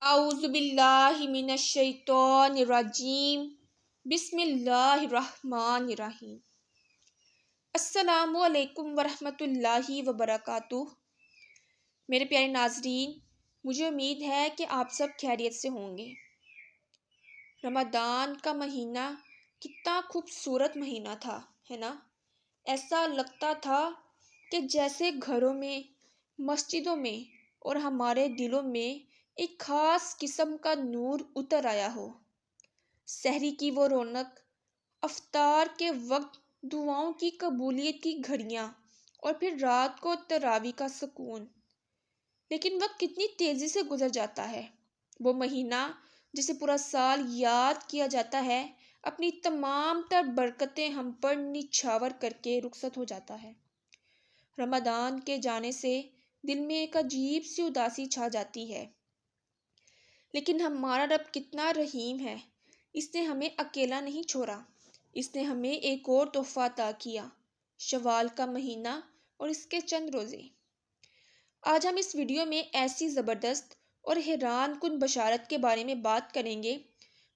اعوذ باللہ من الشیطان الرجیم بسم اللہ الرحمن الرحیم۔ السلام علیکم ورحمۃ اللہ وبرکاتہ۔ میرے پیارے ناظرین، مجھے امید ہے کہ آپ سب خیریت سے ہوں گے۔ رمضان کا مہینہ کتنا خوبصورت مہینہ تھا، ہے نا؟ ایسا لگتا تھا کہ جیسے گھروں میں، مسجدوں میں اور ہمارے دلوں میں ایک خاص قسم کا نور اتر آیا ہو۔ سحری کی وہ رونق، افطار کے وقت دعاؤں کی قبولیت کی گھڑیاں، اور پھر رات کو تراویح کا سکون۔ لیکن وقت کتنی تیزی سے گزر جاتا ہے۔ وہ مہینہ جسے پورا سال یاد کیا جاتا ہے، اپنی تمام تر برکتیں ہم پر نچھاور کر کے رخصت ہو جاتا ہے۔ رمضان کے جانے سے دل میں ایک عجیب سی اداسی چھا جاتی ہے۔ لیکن ہمارا رب کتنا رحیم ہے، اس نے ہمیں اکیلا نہیں چھوڑا۔ اس نے ہمیں ایک اور تحفہ عطا کیا، شوال کا مہینہ اور اس کے چند روزے۔ آج ہم اس ویڈیو میں ایسی زبردست اور حیران کن بشارت کے بارے میں بات کریں گے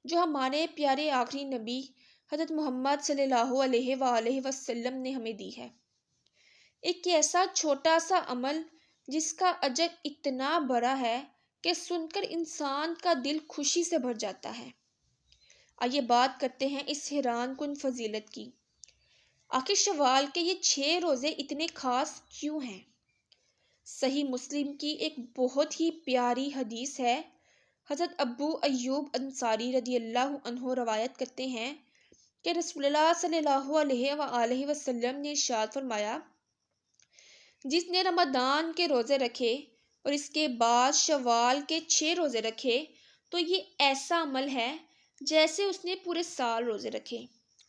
جو ہمارے پیارے آخری نبی حضرت محمد صلی اللہ علیہ وآلہ وسلم نے ہمیں دی ہے۔ ایک ایسا چھوٹا سا عمل جس کا اجر اتنا بڑا ہے کہ سن کر انسان کا دل خوشی سے بھر جاتا ہے۔ آئیے بات کرتے ہیں اس حیران کن فضیلت کی۔ آخر شوال کے یہ 6 روزے اتنے خاص کیوں ہیں؟ صحیح مسلم کی ایک بہت ہی پیاری حدیث ہے۔ حضرت ابو ایوب انصاری رضی اللہ عنہ روایت کرتے ہیں کہ رسول اللہ صلی اللہ علیہ وآلہ وسلم نے ارشاد فرمایا، جس نے رمضان کے روزے رکھے اور اس کے بعد شوال کے 6 روزے رکھے تو یہ ایسا عمل ہے جیسے اس نے پورے سال روزے رکھے۔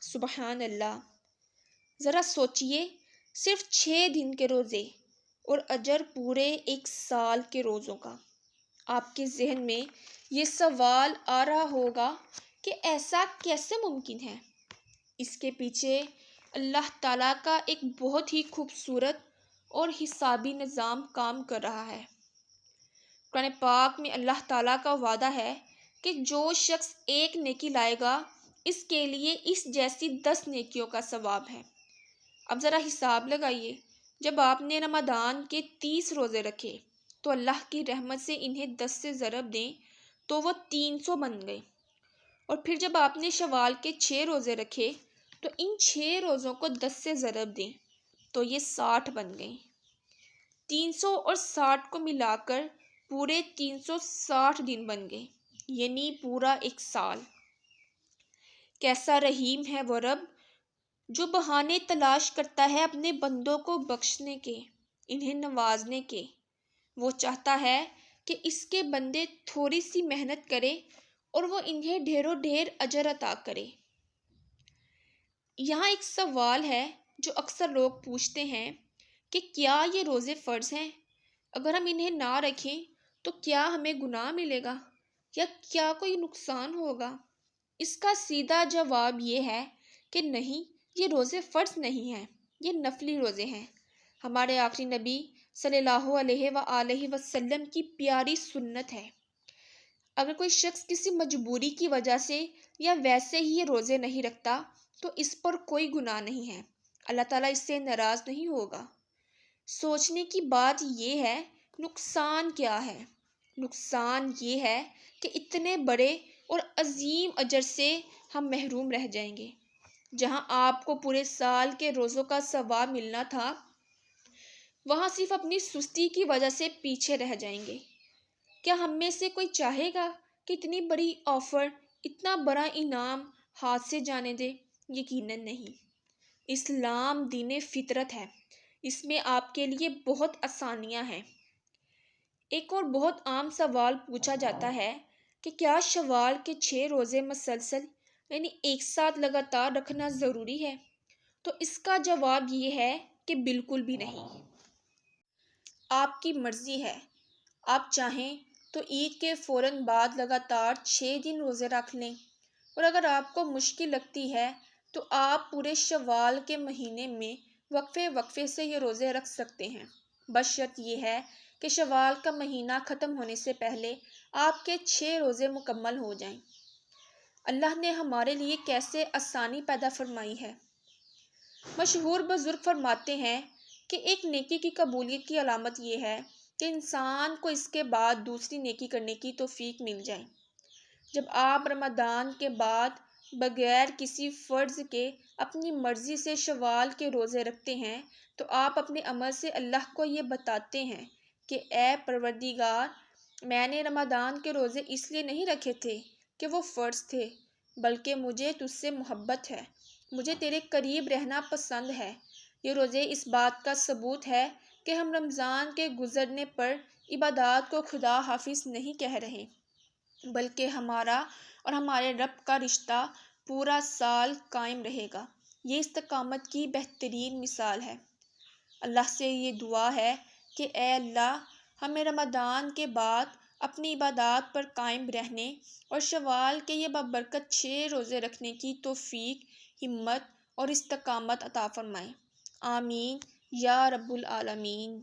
سبحان اللہ! ذرا سوچئے، صرف 6 دن کے روزے اور اجر پورے 1 سال کے روزوں کا۔ آپ کے ذہن میں یہ سوال آ رہا ہوگا کہ ایسا کیسے ممکن ہے؟ اس کے پیچھے اللہ تعالیٰ کا ایک بہت ہی خوبصورت اور حسابی نظام کام کر رہا ہے۔ قرآن پاک میں اللہ تعالیٰ کا وعدہ ہے کہ جو شخص 1 نیکی لائے گا اس کے لیے اس جیسی 10 نیکیوں کا ثواب ہے۔ اب ذرا حساب لگائیے، جب آپ نے رمضان کے 30 روزے رکھے تو اللہ کی رحمت سے انہیں 10 سے ضرب دیں تو وہ 300 بن گئے، اور پھر جب آپ نے شوال کے 6 روزے رکھے تو ان 6 روزوں کو 10 سے ضرب دیں تو یہ 60 بن گئے۔ 300 اور 60 کو ملا کر پورے 360 دن بن گئے، یعنی پورا 1 سال۔ کیسا رحیم ہے وہ رب جو بہانے تلاش کرتا ہے اپنے بندوں کو بخشنے کے، انہیں نوازنے کے۔ وہ چاہتا ہے کہ اس کے بندے تھوڑی سی محنت کریں اور وہ انہیں ڈھیروں ڈھیر اجر عطا کرے۔ یہاں ایک سوال ہے جو اکثر لوگ پوچھتے ہیں کہ کیا یہ روزے فرض ہیں؟ اگر ہم انہیں نہ رکھیں تو کیا ہمیں گناہ ملے گا یا کیا کوئی نقصان ہوگا؟ اس کا سیدھا جواب یہ ہے کہ نہیں، یہ روزے فرض نہیں ہیں، یہ نفلی روزے ہیں۔ ہمارے آخری نبی صلی اللہ علیہ وآلہ وسلم کی پیاری سنت ہے۔ اگر کوئی شخص کسی مجبوری کی وجہ سے یا ویسے ہی یہ روزے نہیں رکھتا تو اس پر کوئی گناہ نہیں ہے، اللہ تعالیٰ اس سے ناراض نہیں ہوگا۔ سوچنے کی بات یہ ہے، نقصان کیا ہے؟ نقصان یہ ہے کہ اتنے بڑے اور عظیم اجر سے ہم محروم رہ جائیں گے۔ جہاں آپ کو پورے سال کے روزوں کا ثواب ملنا تھا، وہاں صرف اپنی سستی کی وجہ سے پیچھے رہ جائیں گے۔ کیا ہم میں سے کوئی چاہے گا کہ اتنی بڑی آفر، اتنا بڑا انعام ہاتھ سے جانے دے؟ یقیناً نہیں۔ اسلام دین فطرت ہے، اس میں آپ کے لیے بہت آسانیاں ہیں۔ ایک اور بہت عام سوال پوچھا جاتا ہے کہ کیا شوال کے 6 روزے مسلسل یعنی ایک ساتھ لگاتار رکھنا ضروری ہے؟ تو اس کا جواب یہ ہے کہ بالکل بھی نہیں۔ آپ کی مرضی ہے، آپ چاہیں تو عید کے فوراً بعد لگاتار 6 دن روزے رکھ لیں، اور اگر آپ کو مشکل لگتی ہے تو آپ پورے شوال کے مہینے میں وقفے وقفے سے یہ روزے رکھ سکتے ہیں، بس شرط یہ ہے کہ شوال کا مہینہ ختم ہونے سے پہلے آپ کے 6 روزے مکمل ہو جائیں۔ اللہ نے ہمارے لیے کیسے آسانی پیدا فرمائی ہے۔ مشہور بزرگ فرماتے ہیں کہ ایک نیکی کی قبولیت کی علامت یہ ہے کہ انسان کو اس کے بعد دوسری نیکی کرنے کی توفیق مل جائے۔ جب آپ رمضان کے بعد بغیر کسی فرض کے اپنی مرضی سے شوال کے روزے رکھتے ہیں تو آپ اپنے عمل سے اللہ کو یہ بتاتے ہیں کہ اے پروردگار، میں نے رمضان کے روزے اس لیے نہیں رکھے تھے کہ وہ فرض تھے، بلکہ مجھے تجھ سے محبت ہے، مجھے تیرے قریب رہنا پسند ہے۔ یہ روزے اس بات کا ثبوت ہے کہ ہم رمضان کے گزرنے پر عبادات کو خدا حافظ نہیں کہہ رہے، بلکہ ہمارا اور ہمارے رب کا رشتہ پورا سال قائم رہے گا۔ یہ استقامت کی بہترین مثال ہے۔ اللہ سے یہ دعا ہے کہ اے اللہ، ہمیں رمضان کے بعد اپنی عبادات پر قائم رہنے اور شوال کے یہ بابرکت 6 روزے رکھنے کی توفیق، ہمت اور استقامت عطا فرمائے۔ آمین یا رب العالمین۔